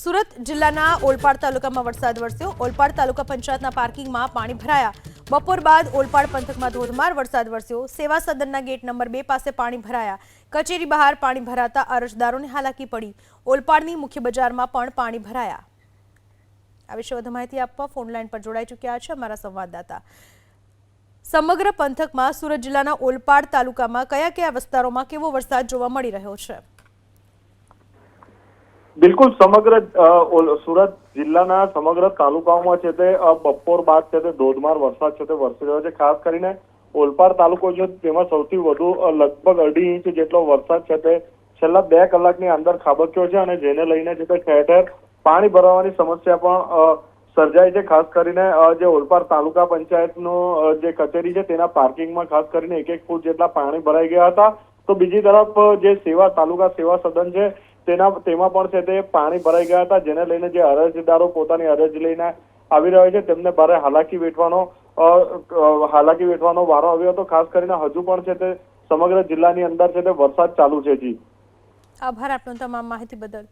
સુરત જિલ્લાના ઓલપાડ તાલુકામાં વરસાદ વરસ્યો। ઓલપાડ તાલુકા પંચાયતના પાર્કિંગમાં પાણી ભરાયા। બપોર બાદ ઓલપાડ પંથકમાં ધોધમાર વરસાદ વરસ્યો। સેવા સદનના ગેટ નંબર 2 પાસે પાણી ભરાયા। કચેરી બહાર પાણી ભરાતા અરજદારોને હાલાકી પડી। ઓલપાડની મુખ્ય બજારમાં પણ પાણી ભરાયા। આ વિશે વધુ માહિતી આપવા ફોન લાઈન પર જોડાઈ ચૂક્યા છે અમારા સંવાદદાતા। સમગ્ર પંથકમાં સુરત જિલ્લાના ઓલપાડ તાલુકામાં કયા વિસ્તારોમાં કેવો વરસાદ જોવા મળી રહ્યો છે? બિલકુલ સમગ્ર સુરત જિલ્લાના સમગ્ર તાલુકાઓમાં છે તે બપોર બાદ છે તે ધોધમાર વરસાદ છે તે વરસી રહ્યો છે। ખાસ કરીને ઓલપાડ તાલુકો છે તેમાં સૌથી વધુ લગભગ 2.5 ઇંચ જેટલો વરસાદ છે તે છેલ્લા 2 કલાકની અંદર ખાબક્યો છે અને જેને લઈને છે તે ઠેર ઠેર પાણી ભરાવાની સમસ્યા પણ સર્જાઈ છે। ખાસ કરીને જે ઓલપાડ તાલુકા પંચાયતનો જે કચેરી છે તેના પાર્કિંગમાં ખાસ કરીને 1 ફૂટ જેટલા પાણી ભરાઈ ગયા હતા। તો બીજી તરફ જે તાલુકા સેવા સદન છે તેમાં પણ છે તે પાણી ભરાઈ ગયા હતા, જેને લઈને જે અરજદારો પોતાની અરજ લઈને આવી રહ્યા છે તેમને ભારે હાલાકી વેઠવાનો વારો આવ્યો હતો। ખાસ કરીને હજુ પણ છે તે સમગ્ર જિલ્લાની અંદર છે તે વરસાદ ચાલુ છે। જી આભાર આપનો તમામ માહિતી બદલ।